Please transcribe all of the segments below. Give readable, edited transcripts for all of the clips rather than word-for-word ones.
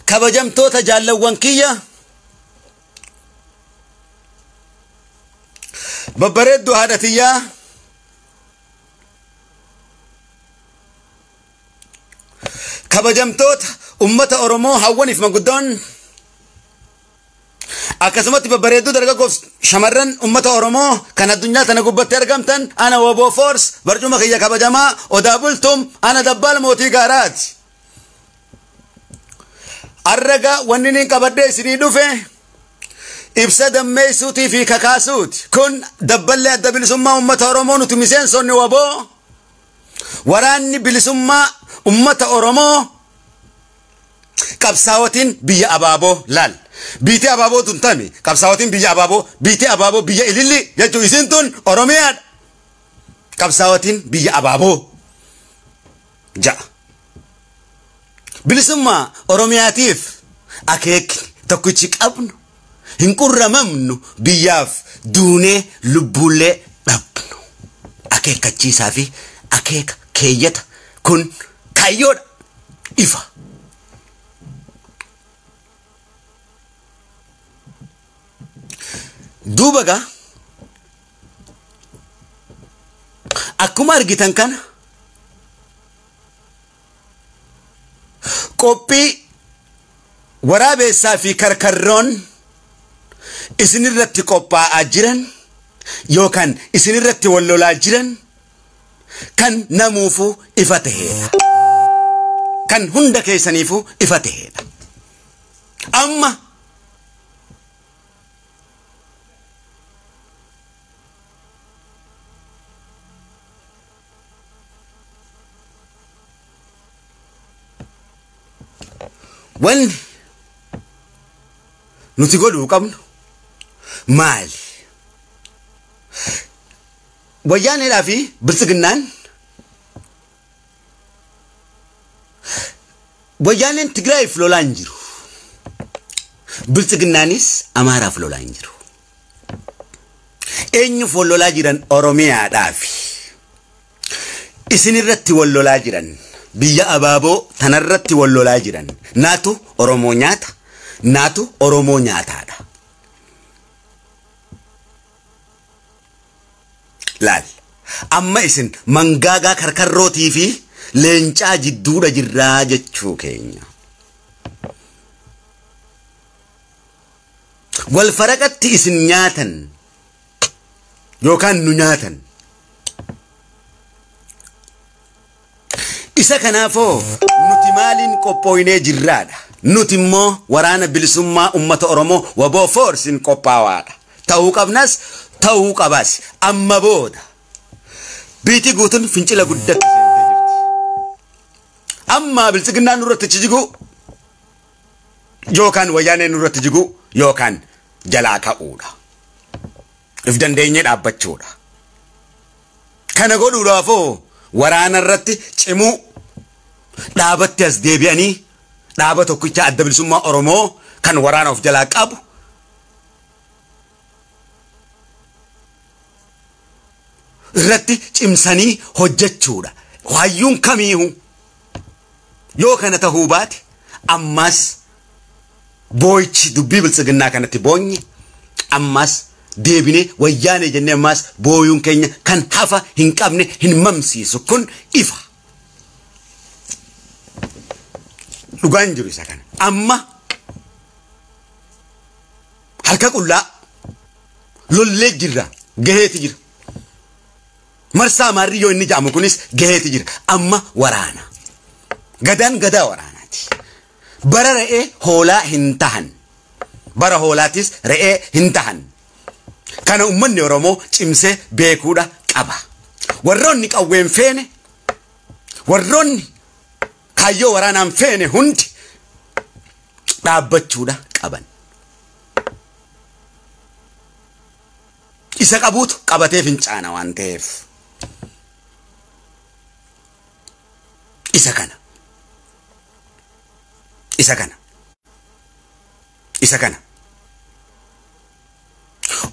kabajamtoota jaalawwan kiyya babbareeddu haadhatiyyaa kabajamtoota ummata Oromoo hawwaniif maguddoon akkasumatti babbareeddu dargaggoof shamarran ummata Oromoo kan addunyaa tana gubbatti argamtan ana Woboo Force barcuma kiyya kabajamaa odaa bultum ana Dabbaal Mootii Gaaraati. Arraga wanni niin qabadhee isinii dhufe ibsa dammeessuutii fi kakaasuuti. Kun dabballee adda bilisummaa ummata Oromoo nuti miseensonni Woboo waraanni bilisummaa ummata Oromoo qabsaawotiin biyya abaaboo laal. Biitii abaaboo tun tami qabsaawotiin biyya abaaboo biitii abaaboo biyya ililli jechuu isin tun Oromiyaadha. Qabsaawotiin biyya abaaboo ja'a. Bilisummaa Oromiyaatiif akeekni tokkichi qabnu hin qurramamnu biyyaaf duunee lubbuullee dhabnu. Akeekkachiisaa fi akeeka keeyyata kun kaayyoodha ifa. Duubaga akkuma argitan kana qophii waraabessaa fi karkarroon isinirratti qophaa'aa jiran yookaan isinirratti wallolaa jiran kan namuufuu ifa ta'eedha. Kan hunda keessaniifuu ifa ta'eedha. Amma wanni nuti godhuu qabnu maali? Wayyaaneedhaa fi Biltsiginnaan wayyaaneen Tigraayiif lolaa hin jiru. Biltsiginnaanis Amaaraaf lolaa hin jiru. Eenyuuf wal lolaa jiran? Oromiyaadhaa fi isinirratti wal lolaa jiran. Biyya abaaboo tanarratti wal lolaa jiran. Naatu Oromoo nyaata, naatu Oromoo nyaataadha. Laal amma isin mangaagaa karkarrootii fi leencaa jidduudha jirraa jechuu keenya. Wal faraqatti isin nyaatan yookaan nu nyaatan. Isa kanaafoo nuti maaliin qophooynee jirraadha. Nuti immoo waraana bilisummaa ummata Oromoo Woboo Force'n qophaawaadha. Ta'uu qabnas ta'uu qabas. Amma booda biitii guutuun fincila guddatti seentee jirti. Amma Biltsiginnaan nurratti jigu yookaan wayyaaneen nurratti jigu yookaan jalaa ka'uudha. If dandeenyee dhaabbachuudha. Kana godhuudhaafoo waraana irratti cimuu dhaabatti as deebi'anii dhaaba tokkicha adda bilisummaa Oromoo kan waraana of jalaa qabu irratti cimsanii hojjechuudha. Waayyuun kamiihu yoo kana ta'uu baate ammas booyichi dubbii Biltsiginnaa kanatti boonye ammas deebinee wayyaanee jennee ammas booyuun keenya kan hafa hin qabne hin mamsiisu kun ifa. Dhugaan jiru isa kana. Amma harka qullaa lollee jirra gaheeti jira. Marsaa maarrii yoo inni jedhamu kunis gaheeti jira. Amma waraana. Gadaan gadaa waraanaati. Bara re'ee hoolaa hin tahan. Bara hoolaatis re'ee hin tahan. Kana ummanni Oromoo cimsee beekuudha qaba. Warroonni qawween feene warroonni kaayyoo waraanaan feene hundi dhaabbachuudha qaban. Isa qabuutu qabatee fincaana waan ta'eef. Isa kana. Isa kana. Isa kana.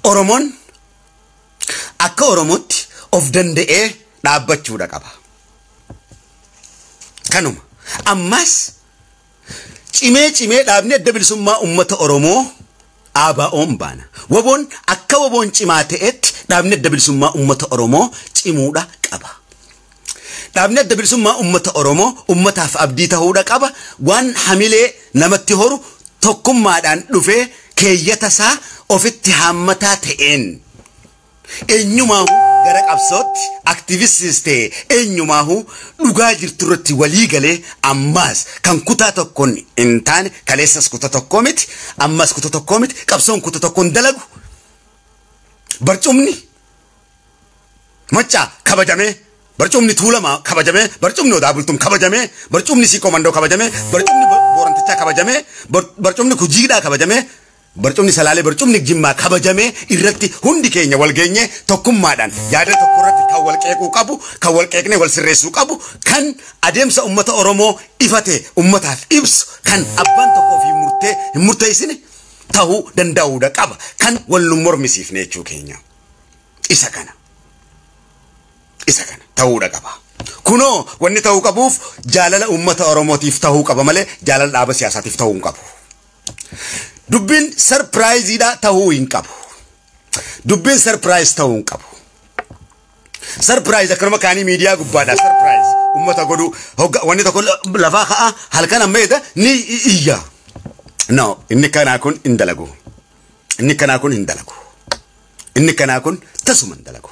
Oromoon akka Oromootti of danda'ee dhaabbachuudha qaba. Kanuma ammas cimee dhaabni adda bilisummaa uummata Oromoo ABO'n baana. Waboon akka waboon cimaa ta'etti dhaabni adda bilisummaa uummata Oromoo cimuudha qaba. Dhaabni adda bilisummaa uummata Oromoo uummataaf abdii ta'uudha qaba. Waan hamilee namatti horu tokkummaadhaan dhufee keeyyata isaa ofitti haammataa ta'een eenyumaahu gara qabsootti aktivistis ta'e eenyumaahu dhugaa jirtu irratti walii galee ammaas kan kutaa tokkoon hin taane kaleessas kutaa tokkoo miti ammas kutaa tokkoo miti qabsoon kutaa tokkoon dalagu barcumni machaa kabajamee barcumni tuulamaa kabajamee barcumni odaa bultum kabajamee barcumni sii komandoo kabajamee barcumni boorantichaa kabajamee barcumni kujiidhaa kabajamee barcumni salaalee barcumni jimmaa kabajamee irratti hundi keenya wal geenye tokkummaadhaan yaada tokko irratti kan wal qeequu qabu kan wal qeeqnee wal sirreessuu qabu kan adeemsa uummata Oromoo ifate uummataaf ibsu kan abbaan tokkoo fi murteessine ta'uu danda'uudha qaba kan wal nu mormisiifne jechuu keenya isa kana ta'uudha qaba. Kunoo wanni ta'uu qabuuf jaalala uummata Oromootiif ta'uu qaba malee jaalala dhaaba siyaasaatiif ta'uu hin qabu. Dubbin surprise ta'uu hin qabu. Dubbin surprise ta'uu hin qabu. Surprise akkanuma kaanii miidiyaa gubbaadha surprise uummata godhu wanni tokko lafaa ka'a halkan ammeeta ni iyya. No inni kanaa kun hin dalagu. Inni kanaa kun hin dalagu. Inni kanaa kun tasuma hin dalagu.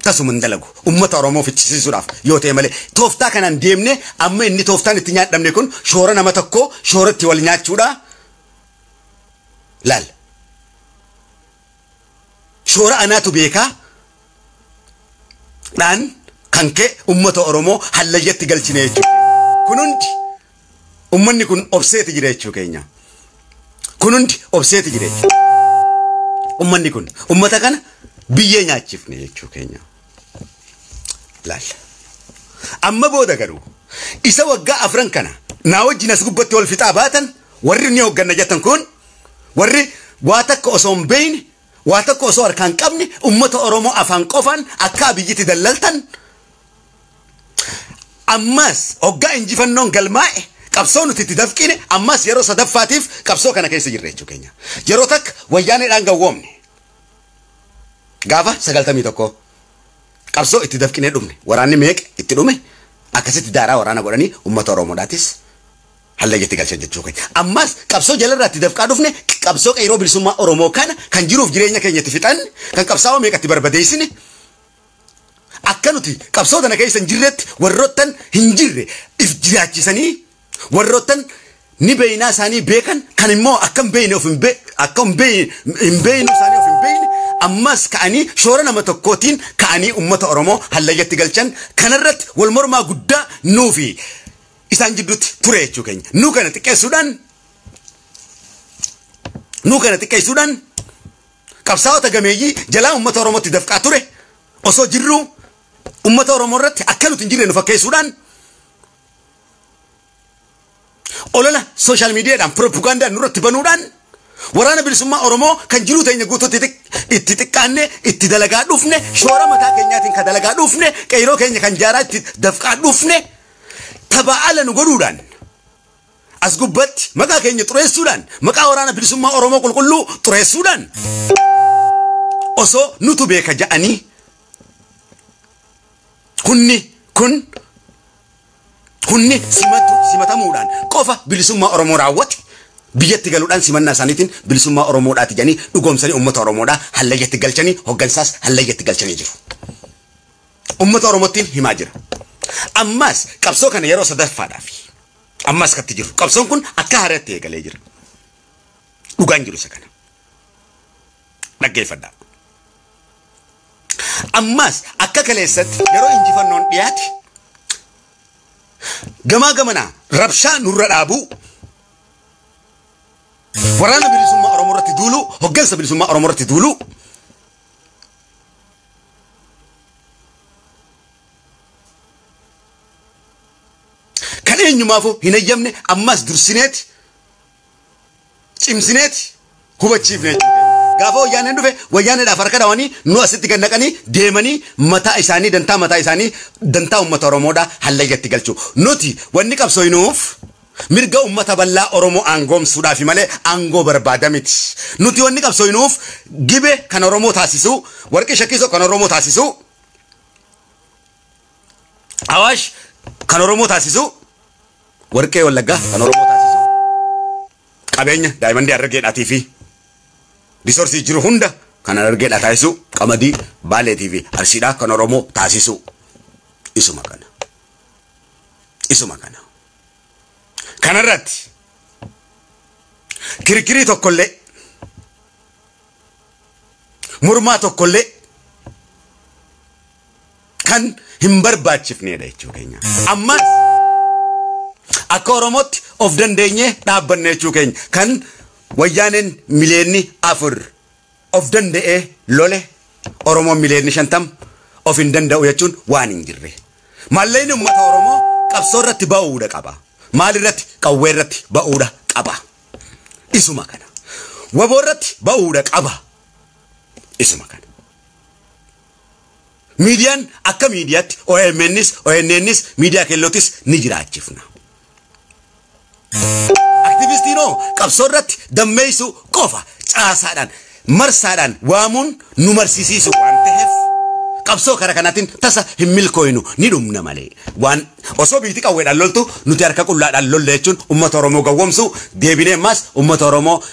Tasuma hin dalagu. Uummata Oromoo fichisiisuudhaaf yoo ta'e malee tooftaa kanaan deemne amma inni tooftaan itti nyaadhamne kun shoora nama tokko shooratti wal nyaachuudha. Laal. Shoora anaatu beekaa dhaan kan kee uummata Oromoo hallayyatti galchine jechuudha. Kun hundi uummanni kun obseeti jira jechuu keenya. Kun hundi obseeti jira jechuudha. Uummanni kun uummata kana biyyee nyaachifne jechuu keenya. Laal. Amma booda garuu isa waggaa afran kana naa wajjin as gubbatti wal fixaa baatan warri ni hoogganna jettan kun warri waa takka osoo hin beeyne waa takka osoo harkaan qabne uummata Oromoo afaan qofaan akka biyyatti dallaltan ammas hoggaa injifannoon galmaa'e qabsoo nuti itti dafqine ammas yeroo sadaffaatiif qabsoo kana keessa jirra jechuu keenya. Yeroo takka wayyaaneedhaan gawwoomne gaafa 91 qabsoo itti dafqinee dhumne waraanni meeqa itti dhume akkasitti daaraa waraana godhanii uummata Oromoodhaatis hallayyatti galchan jechuu keenya. Ammas qabsoo jalarraa itti dafqaa dhufne qabsoo qeeroo bilisummaa Oromoo kana kan jiruuf jireenya keenyatti fixan kan qabsaa'oo meeqatti barbadeessine akka nuti qabsoo tana keessa hin jirretti warroottan hin jirre if jiraachisanii warroottan ni beeynaa isaanii beekan kan immoo akka hin beeyne of hin beeynu isaanii of hin beeyne ammas ka'anii shoora nama tokkootiin ka'anii uummata Oromoo hallayyatti galchan kanarratti wal mormaa guddaa nuufi isaan jidduutti ture jechuu keenya. Nu kana xiqqeessuudhaan qabsaa'ota gameeyyii jalaa uummata Oromootti dafqaa ture osoo jirru uummata Oromoo irratti akka nuti hin jirre nu fakkeessuudhaan olola social mediaadhaan propagandaan nurratti banuudhaan waraana bilisummaa Oromoo kan jiru teenya guutuutti itti xiqqaanne itti dalagaa dhufne shoora mataa keenyaatiin kan dalagaa dhufne qeeroo keenya kan jaaraa itti dafqaa dhufne tabaa'ala nu godhuudhaan as gubbatti maqaa keenya xureessuudhaan maqaa waraana bilisummaa Oromoo qulqulluu xureessuudhaan osoo nutu beeka ja'anii hunni simatamuudhaan qofa bilisummaa Oromoo raawwate biyyatti galuudhaan simannaa isaaniitiin bilisummaa Oromoodhaati jedhanii dhugoomsanii uummata Oromoodhaa hallayyatti galchanii hoggansaas hallayyatti galchanii jiru. Uummata Oromoottiin himaa jira. Ammas qabsoo kana yeroo sadaffaadhaaf ammas katti jiru. Qabsoon kun akka haaraatti eegalee jira. Dhugaan jiru isa kana. Dhaggeeffadhaa. Ammas akka kaleessatti yeroo injifannoon dhiyaate gamaa gamanaa rabshaa nurra dhaabuu waraana bilisummaa Oromoo irratti duuluu hoggansa bilisummaa Oromoo irratti duuluu kan eenyumaafu hin eeyyamne ammas dursineeti cimsineeti hubachiifne gaafa wayyaaneen dhufe wayyaaneedhaaf harka dhawanii nu asitti gannaqanii deemanii mataa isaanii dantaa uummata Oromoodhaa hallayyatti galchuu nuti wanni qabsooynuuf mirga ummata bal'aa Oromoo aangoomsuudhaaf malee aangoo barbaada miti. Nuti wanni qabsooynuuf gibe kan Oromoo taasisu, warqii shakkisoo kan Oromoo taasisu, Awaash kan Oromoo taasisu, warqee Wallaggaa kan Oromoo taasisu, qabeenya daa'imman Harargeedhaatii fi risoorsii jiru hunda kan Harargeedhaa taasisu, qamadii Baaleetii fi Arsiidhaa kan Oromoo taasisu. Isuma kana. Isuma kana. Kanarratti kirkirii tokkollee murmaa tokkollee kan hin barbaachifneedha jechuu keenya. Amma akka Oromootti of dandeenyee dhaabbanne jechuu keenya kan wayyaaneen miliyoonni 4 of danda'ee lole Oromoon miliyoonni 50 of hin danda'u jechuun waan hin jirre. Malleen uummata Oromoo qabsoo irratti ba'uudha qaba. Maal irratti qawwee irratti ba'uudha qaba. Isuma kana. Waboo irratti ba'uudha qaba. Isuma kana. Miidiyaan akka miidiyaatti OMNs, ONNs, miidiyaa keellootis ni jiraachifna. Aktivistiinoo qabsoo irratti dammeessu qofa caasaadhaan marsaadhaan waamuun nu marsisiisu waan ta'eef qabsoo kara kanaatiin tasa hin milkooynu ni dhumna malee. Waan osoo biiti qawweedhaan loltu nuti harka qullaadhaan lolle jechuun uummata Oromoo gowwomsu deebinee ammas uummata Oromoo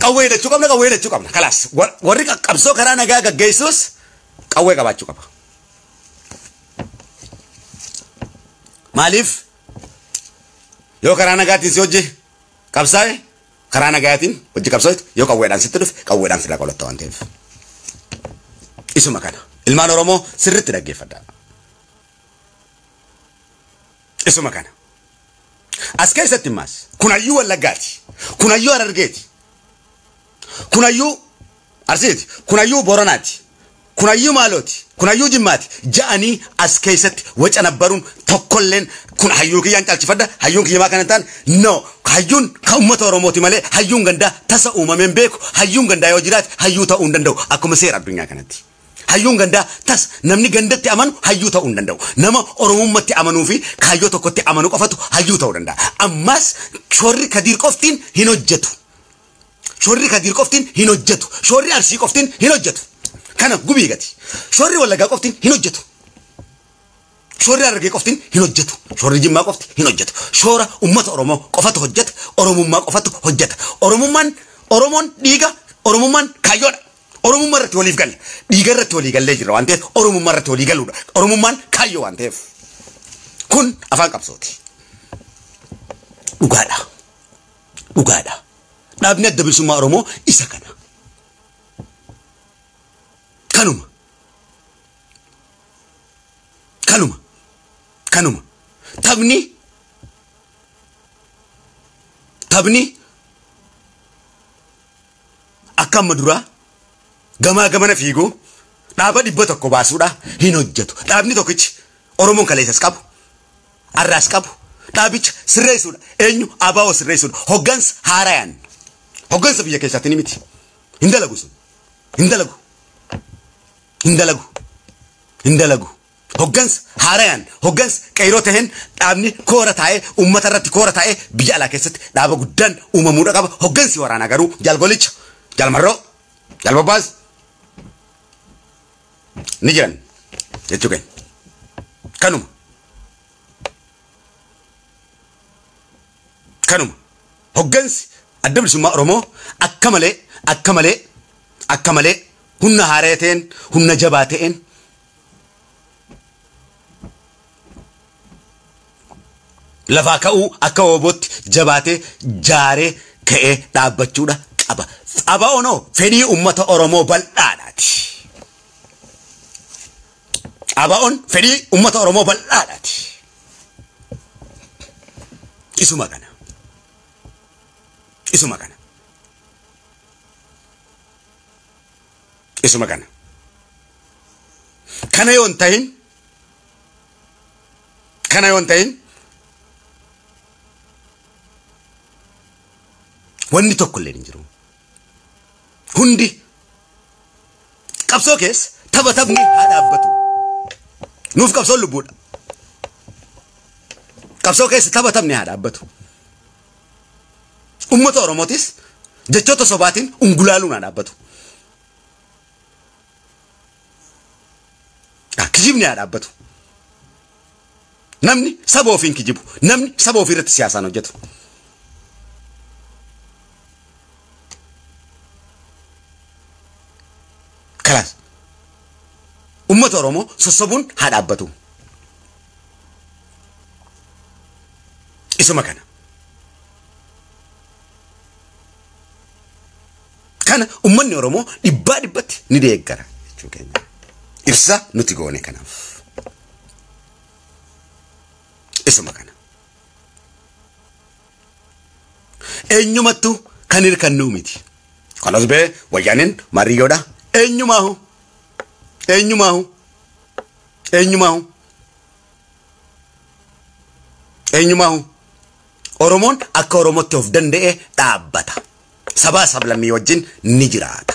qawwee hidhachuu qabna. Kalaas warri qabsoo karaa nagaa gaggeessus qawwee qabaachuu qaba. Maaliif yoo karaa nagaatiin si hojii qabsaa'e karaa nagaatiin hojii qabsootu yoo qawweedhaan sitti dhufe qawweedhaan sirraa qolatta waan ta'eef. Isuma kana. Ilmaan Oromoo sirriitti dhaggeeffadha. Isuma kana. As keessatti immaas kunayyuu Wallaggaati. Kunayyuu Harargeeti. Kunayyuu Arsiiti. Kunayyuu Boranaati. Kunayyuu Maalooti. Kunayyuu Jimmaati. Ja'anii as keessatti waca nabbaruun tokkolleen kun hayyuu kiyyaan caalchifadha. Hayyuun kiyyamaa kana ta'an no. Hayyuun kan uummata Oromooti malee hayyuun gandaa tasa uumameen beeku. Hayyuun gandaa yoo jiraate hayyuu ta'uu hin danda'u akkuma seera addunyaa kanatti. Hayyuun gandaa tas namni gandatti amanu hayyuu ta'uu hin danda'u. Nama Oromummatti amanuu fi kaayyoo tokkotti amanuu qofatu hayyuu ta'uu danda'a. Ammas shoorri Kadiir qoftiin hin hojjetu. Shoorri Kadiir qoftiin hin hojjetu. Shoorri Arsii qoftiin hin hojjetu. Kana gubii gati. Shoorri Wallaggaa qoftiin hin hojjetu. Shoorri Harargee qoftiin hin hojjetu. Shoorri Jimmaa qofti hin hojjetu. Shoora uummata Oromoo qofatu hojjeta. Oromummaa qofatu hojjeta. Oromoon dhiiga, Oromummaan kaayyoodha. Oromummaa irratti waliif galla. Dhiiga irratti walii gallee jira waan ta'eef Oromummaa irratti walii galuudha. Oromummaan kaayyoo waan ta'eef. Kun afaan qabsooti. Dhugaadha. Dhugaadha. Dhaabni adda bilisummaa Oromoo isa kana. Kanuma. Taphni akka amma duraa gamaa gamana fiiguu dhaaba 100 baasuudha hin hojjetu. Dhaabni tokkichi Oromoon kaleessas qabu, arraas qabu, dhaabicha sirreessuudha. Eenyu ABO sirreessuudha. Hoggansa haarayaan. Hoggansa biyya keessatti ni miti. Hin dalagu sun. Hin dalagu. Hoggansa haarayaan, hoggansa qeyroo taheen dhaabni koora taa'ee uummata irratti koora taa'ee biyya alaa keessatti dhaaba guddaan uumamuudha qaba. Hoggansi waraanaa garuu jaalgolicha, jaalmarroo, jaalbabbaas ni jiran jechuu keenya. Kanuma hoggansi adda bilisummaa Oromoo akka malee humna haaree ta'een, humna jabaa ta'een lafaa ka'uu akka woobootti jabaatee jaaree ka'ee dhaabbachuudha qaba. ABO'n fedhii uummata Oromoo bal'aadhaati. ABO'n fedhii uummata Oromoo bal'aadhaati. Isuma kana. Kana yoon ta'in wanni tokkollee hin jiru. Hundi qabsoo keessa taphni haa dhaabbatu. Nuuf qabsoon lubbuudha. Qabsoo keessa taphni haa dhaabbatu. Ummata Oromootis jechoota sobaatiin ungulaaluun haa dhaabbatu. Kijibni haa dhaabbatu. Namni saba ofiin kijibu. Namni saba ofii irratti siyaasaan hojjetu. Kalaas. Ummata Oromoo sossobuun haa dhaabbatu. Isuma kana. Kana ummanni Oromoo dhibbaa dhibbatti ni deeggara jechuu keenya. Ibsa nuti goone kanaaf. Isuma kana. Eenyumattu kan hirkannuu miti. Kanas bee wayyaaniin mariyoodha. Eenyumaahu. Eenyumaahu. Eenyumaahu. Eenyumaahu. Oromoon akka Oromootti of danda'ee dhaabbata. Sabaa sablammii wajjin ni jiraata.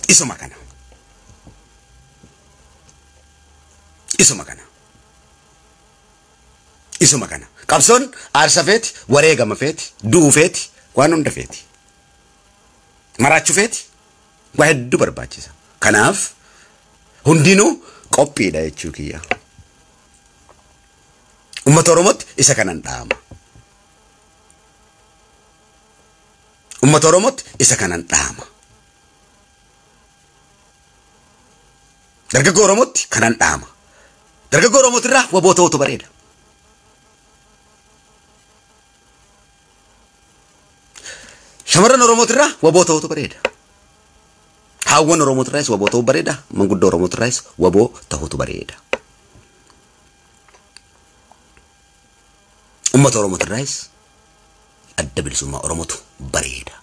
Isuma kana. Isuma kana. Isuma kana. Qabsoon aarsa feeti, wareegama feeti, du'uu feeti, waan hunda feeti. Maraachuu feeti, waa hedduu barbaachisa. Kanaaf hundinuu qophiidha jechuu kiyya. Ummata Oromootti isa kanan dhaama. Ummata Oromootti isa kanan dhaama. Dargaggoo Oromootti kanan dhaama. Dargaggoo Oromooti irraa waboo ta'utu bareeda. Shamarran Oromooti irraa waboo ta'utu bareeda. Haawwan Oromooti irraas waboo ta'utu bareeda. Manguddoo Oromooti irraas waboo ta'utu bareeda. Ummata Oromooti irraas adda bilisummaa Oromootu bareeda.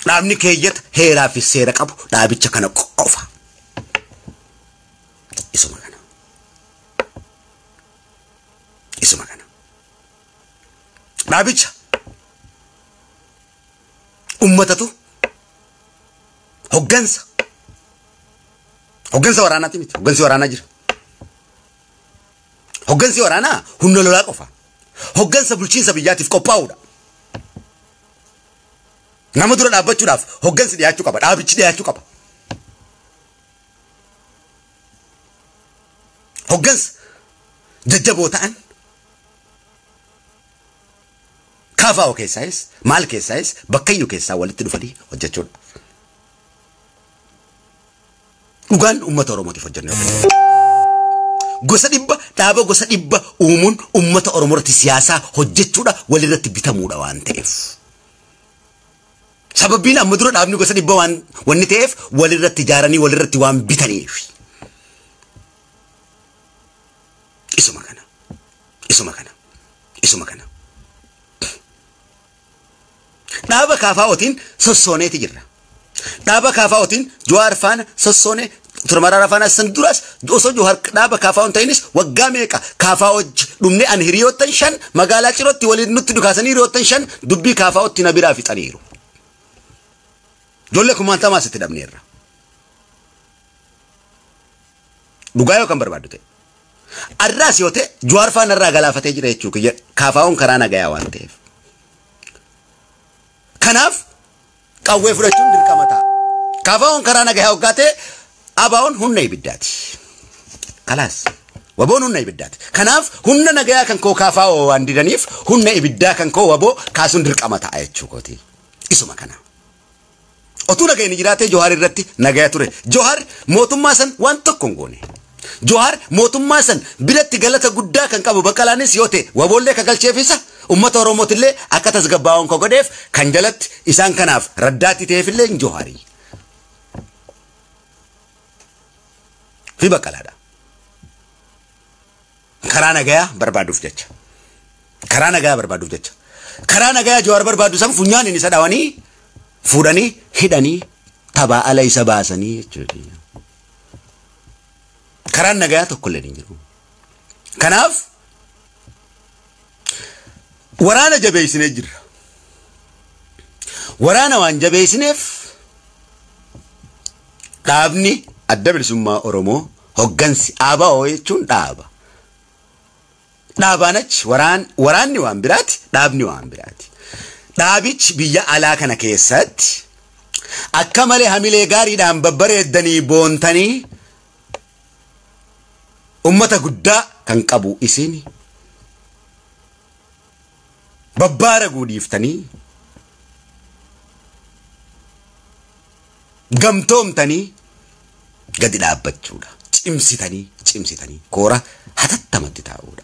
Dhaabni keeyyata heeraa fi seera qabu dhaabicha kana qofa. Isuma kana. Isuma kana. Dhaabicha ummatatu hoggansa. Hoggansa waraanaati miti. Hoggansi waraanaa jira. Hoggansi waraanaa humna lolaa qofa. Hoggansa bulchiinsa biyyaatiif qophaa'uudha. Nama dura dhaabbachuudhaaf hoggansi dhiyaachuu qaba. Dhaabichi dhiyaachuu qaba. Hoggansa jajjaboo ta'an kaafaa'oo keessaayis maal keessaayis bakkayyuu keessaa walitti dhufanii hojjechuudha. Dhugaan ummata Oromootiif hojjennu. Gosa dhibba dhaaba gosa dhibba uumuun ummata Oromooti siyaasaa hojjechuudha walirratti bitamuudha waan ta'eef. Sababiin amma dura dhaabni gosa dhibba wanni ta'eef walirratti ijaaranii walirratti waan bitaniif. Isuma kana. Isuma kana. Isuma kana. Dhaaba kaafaa'ootiin sossooneeti jirra. Dhaaba kaafaa'ootiin Jawaar faana sossoonee turmaraara faana san duras osoo Jawaar dhaaba kaafaa'oon ta'inis waggaa meeqa kaafaa'oo dhumne an hiriyoottan 5 magaalaa Cirootti waliin nutti dhukaasanii hiriyoottan 5 dubbii kaafaa'ootti na biraa fixaniiru. Jolle kumaantamaa sitti dhabneerra. Dhugaa yoo kan barbaaddu ta'e. Arraas yoo ta'e Jawaar faana irraa galaafatee jira jechuudha. Kaafaa'oon karaa nagayaa waan ta'eef. Kanaaf qawwee fudhachuun dirqama ta'a. Kaafaa'oon karaa nagayaa hoggaa ta'e abaa'oon humna ibiddaati. Kalaas. Waboon humna ibiddaati. Kanaaf humna nagayaa kan koo kaafaa'oo waan didaniif humna ibiddaa kan koo waboo kaasuun dirqama ta'a jechuudha. Isuma kana. Otuu nagayni jiraatee Jawaar irratti nagaya ture. Jawaar mootummaa san waan tokko hin goone. Jawaar mootummaa san biratti galata guddaa kan qabu Baqqalaanis yoo ta'e waboollee ka galcheefisa ummata Oromootillee akka tasgabbaa'oon ko godheef kan jalatti isaan kanaaf raddaatti ta'eefillee Jawaarii. Fi Baqqalaadha. Karaa nagayaa barbaaduuf jecha. Karaa nagayaa barbaaduuf jecha. Karaa nagayaa Jawaar barbaadu san funyaaniin isa dhawanii fuudhanii hidhanii taphaa ala isa baasanii jechuudha. Karaan nagayaa tokkollee hin jiru. Kanaaf waraana jabeessinee jirra. Waraana waan jabeessineef dhaabni adda bilisummaa Oromoo hoggansi ABO jechuun dhaaba. Dhaabaanach waraanni waan biraati, dhaabni waan biraati. Dhaabichi biyya alaa kana keessatti akka malee hamilee gaariidhaan babbareeddanii boontanii ummata guddaa kan qabu isini babbaara guudhiiftanii gamtoomtanii gadi dhaabbachuudha. Cimsitanii koora hatattamatti taa'uudha.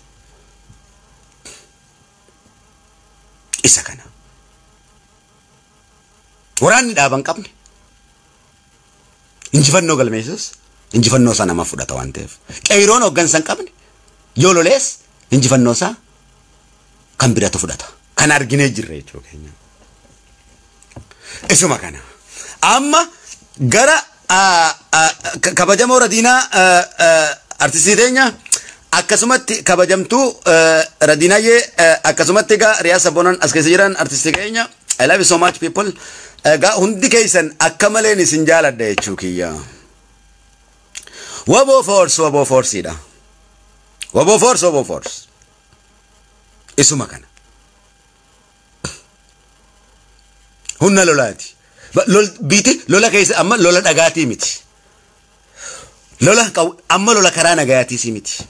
Isa kana waraanni dhaaban qabne injifannoo galmeessus injifannoo sana nama fudhata waan ta'eef qeeroon hoggansan qabne yoo lolees injifannoo isaa kan biratu fudhata. Kan arginee jirre jechuudha keenya. Isuma kana amma gara kabajamoo Radiinaa artistii teenya akkasumatti kabajamtuu Radiinaayyee akkasumatti egaa Riyaasa Bonan as keessa jiran artistii keenya. I love you so much people. Egaa hundi keessan akka maleen isin jaaladha jechuu kiyya. Waboo forceidha. Waboo force. Isuma kana. Hunna lolaati. Biiti lola keessa amma lola dhagaatii miti. Amma lola karaa nagayaatii miti.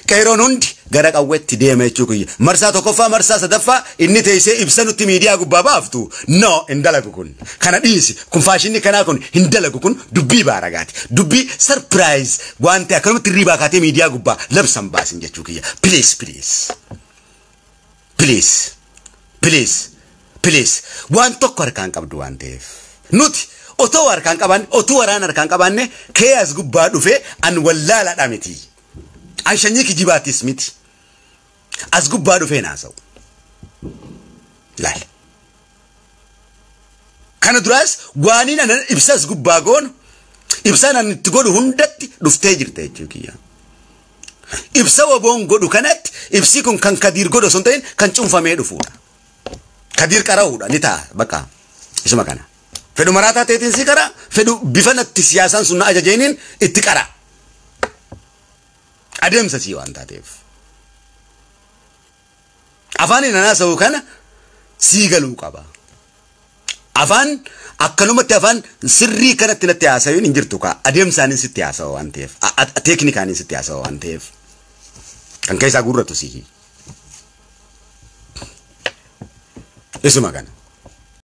Qeeroon hundi gara qawweetti deema jechuu kiyya. Marsaa tokkoffaa marsaa sadaffaa inni teessee ibsa nutti miidiyaa gubbaa baaftu. No, hin dalagu kun. Kana dhiisi. Kun faashinni kanaa kun hin dalagu kun dubbii baaragaati. Dubbii surprise waan ta'e akkanumatti riibaa kaatee miidiyaa gubbaa labsan baasin jechuu kiyya. Please. Waan tokko harkaan qabdu waan ta'eef. Nuti otoo harkaan qabaanne otoo waraan harkaan qabaanne keeyas gubbaa dhufee an wallaalaadha miti. An shanyii kijibaatis miti. As gubbaa dhufee naasa'u. Laal. Kana duraas waaniin anan ibsas gubbaa goonu ibsaan an itti godhu hundatti dhuftee jirta jechuu kiyya. Ibsa waboon godhu kanatti ibsi kun kan Kadiir godhu osoo hin ta'in kan cuunfamee dhufuudha. Kadiir qara'uudha ni ta'a bakka isuma kana. Fedhu maraataa ta'eetiin si qara fedhu bifanatti siyaasaan sun na ajajeeniin itti qara. Adeemsa sii waan taateef. Afaan haasa'u kana sii galuu qaba. Afaan akkanumatti afaan sirrii kanatti natti haasa'uun hin jirtu kaa adeemsaanin sitti haasa'a waan ta'eef teeknikaanin sitti haasa'a waan ta'eef kan keessaa gurratu sii. Isuma kana.